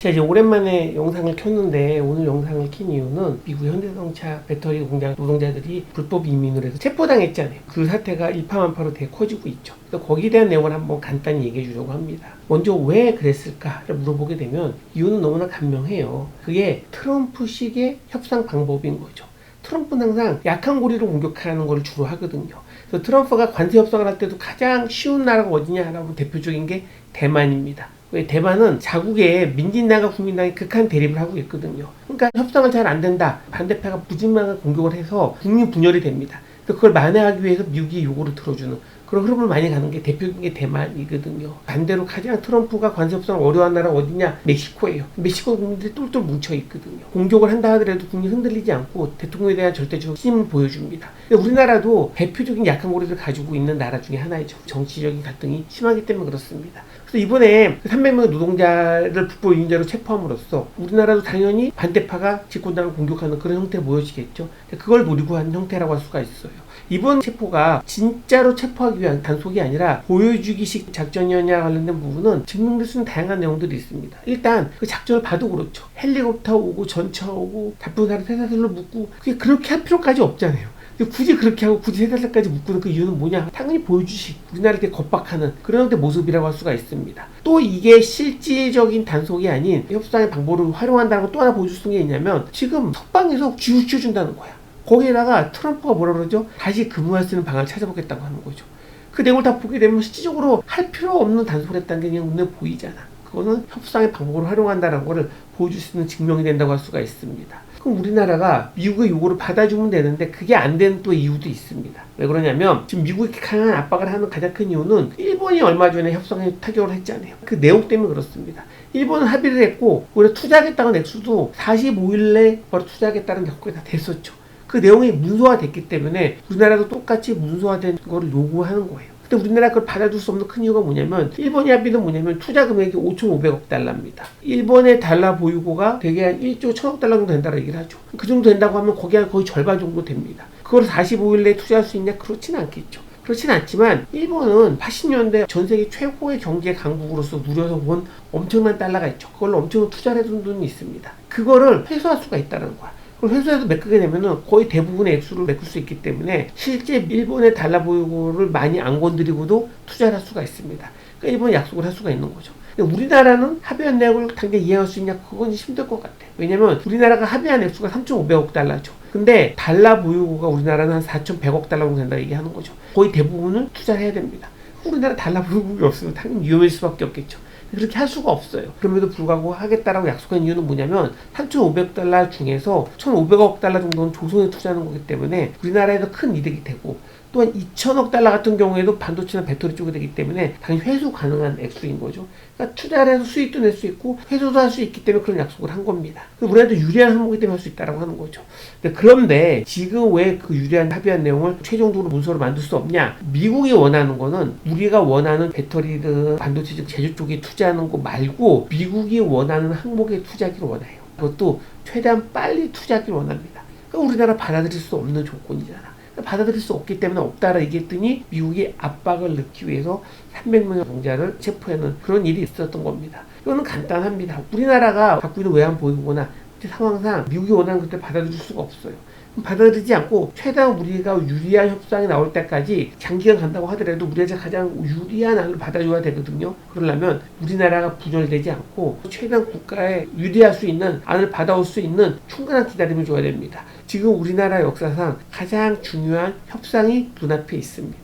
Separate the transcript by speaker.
Speaker 1: 제가 이제 오랜만에 영상을 켰는데 오늘 영상을 킨 이유는 미국 현대자동차 배터리 공장 노동자들이 불법 이민으로 해서 체포당했잖아요. 그 사태가 일파만파로 되게 커지고 있죠. 그래서 거기에 대한 내용을 한번 간단히 얘기해 주려고 합니다. 먼저 왜 그랬을까를 물어보게 되면 이유는 너무나 간명해요. 그게 트럼프식의 협상 방법인 거죠. 트럼프는 항상 약한 고리를 공격하는 걸 주로 하거든요. 그래서 트럼프가 관세 협상을 할 때도 가장 쉬운 나라가 어디냐라고 대표적인 게 대만입니다. 대만은 자국의 민진당과 국민당이 극한 대립을 하고 있거든요. 그러니까 협상을 잘 안 된다. 반대파가 무진망한 공격을 해서 국민 분열이 됩니다. 그걸 만회하기 위해서 미국이 요구를 들어주는 그런 흐름을 많이 가는 게 대표적인 게 대만이거든요. 반대로 가장 트럼프가 관세 협상을 어려워한 나라가 어디냐? 멕시코예요. 멕시코 국민들이 똘똘 뭉쳐 있거든요. 공격을 한다 하더라도 국민이 흔들리지 않고 대통령에 대한 절대적 힘을 보여줍니다. 근데 우리나라도 대표적인 약한 고리를 가지고 있는 나라 중에 하나이죠. 정치적인 갈등이 심하기 때문에 그렇습니다. 그래서 이번에 300명의 노동자를 불법 이민자로 체포함으로써 우리나라도 당연히 반대파가 집권당을 공격하는 그런 형태로 보여지겠죠. 그걸 노리고 한 형태라고 할 수가 있어요. 이번 체포가 진짜로 체포하기 위한 단속이 아니라 보여주기식 작전이었냐 관련된 부분은 증명될 수 있는 다양한 내용들이 있습니다. 일단 그 작전을 봐도 그렇죠. 헬리콥터 오고 전차 오고 잡힌 사람 쇠사슬로 묶고 그게 그렇게 할 필요까지 없잖아요. 굳이 그렇게 하고 굳이 쇠사슬까지 묶는 그 이유는 뭐냐? 당연히 보여주식 우리나라를 이렇게 겁박하는 그런 형태의 모습이라고 할 수가 있습니다. 또 이게 실질적인 단속이 아닌 협상의 방법을 활용한다는 거 또 하나 보여줄 수 있는 게 있냐면 지금 석방에서 쥐우쳐준다는 거야. 거기에다가 트럼프가 뭐라 그러죠? 다시 근무할 수 있는 방안을 찾아보겠다고 하는 거죠. 그 내용을 다 보게 되면 실질적으로 할 필요 없는 단속을 했다는 게 그냥 눈에 보이잖아. 그거는 협상의 방법을 활용한다는 거를 보여줄 수 있는 증명이 된다고 할 수가 있습니다. 그럼 우리나라가 미국의 요구를 받아주면 되는데 그게 안 되는 또 이유도 있습니다. 왜 그러냐면 지금 미국이 강한 압박을 하는 가장 큰 이유는 일본이 얼마 전에 협상에 타결을 했잖아요. 그 내용 때문에 그렇습니다. 일본은 합의를 했고 우리가 투자하겠다는 액수도 45일 내에 바로 투자하겠다는 약속이 다 됐었죠. 그 내용이 문서화됐기 때문에 우리나라도 똑같이 문서화된 거를 요구하는 거예요. 근데 우리나라가 그걸 받아줄 수 없는 큰 이유가 뭐냐면 일본의 합의는 뭐냐면 투자 금액이 5,500억 달러입니다. 일본의 달러 보유고가 대개 한 1조 1,000억 달러 정도 된다고 얘기를 하죠. 그 정도 된다고 하면 거기 한 거의 절반 정도 됩니다. 그걸 45일 내에 투자할 수 있냐? 그렇진 않겠죠. 그렇진 않지만 일본은 80년대 전 세계 최고의 경제 강국으로서 누려서 본 엄청난 달러가 있죠. 그걸로 엄청난 투자를 해둔 돈이 있습니다. 그거를 회수할 수가 있다는 거야. 회수해서 메꾸게 되면은 거의 대부분의 액수를 메꿀 수 있기 때문에 실제 일본의 달러 보유고를 많이 안 건드리고도 투자를 할 수가 있습니다. 그러니까 일본이 약속을 할 수가 있는 거죠. 근데 우리나라는 합의한 내용을 당장 이해할 수 있냐? 그건 힘들 것 같아요. 왜냐면 우리나라가 합의한 액수가 3,500억 달러죠. 근데 달러 보유고가 우리나라는 한 4,100억 달러 정도 된다 얘기하는 거죠. 거의 대부분을 투자를 해야 됩니다. 우리나라 달러 보유고가 없으면 당연히 위험할 수밖에 없겠죠. 그렇게 할 수가 없어요. 그럼에도 불구하고 하겠다라고 약속한 이유는 뭐냐면 3,500달러 중에서 1,500억 달러 정도는 조선에 투자하는 거기 때문에 우리나라에도 큰 이득이 되고 또한 2천억 달러 같은 경우에도 반도체나 배터리 쪽이 되기 때문에 당연히 회수 가능한 액수인 거죠. 그러니까 투자를 해서 수익도 낼 수 있고 회수도 할 수 있기 때문에 그런 약속을 한 겁니다. 우리한테 유리한 항목이기 때문에 할 수 있다고 하는 거죠. 그런데 지금 왜 그 유리한 합의한 내용을 최종적으로 문서로 만들 수 없냐? 미국이 원하는 거는 우리가 원하는 배터리든 반도체 제조 쪽에 투자하는 거 말고 미국이 원하는 항목에 투자하기를 원해요. 그것도 최대한 빨리 투자하기를 원합니다. 그러니까 우리나라 받아들일 수 없는 조건이잖아. 받아들일 수 없기 때문에 없다라 얘기했더니 미국이 압박을 넣기 위해서 300명의 노동자를 체포하는 그런 일이 있었던 겁니다. 이거는 간단합니다. 우리나라가 갖고 있는 외환 보유고나 상황상 미국이 원하는 것들 받아들일 수가 없어요. 받아들이지 않고 최대한 우리가 유리한 협상이 나올 때까지 장기간 간다고 하더라도 우리가 가장 유리한 안을 받아줘야 되거든요. 그러려면 우리나라가 분열되지 않고 최대한 국가에 유리할 수 있는 안을 받아올 수 있는 충분한 기다림을 줘야 됩니다. 지금 우리나라 역사상 가장 중요한 협상이 눈앞에 있습니다.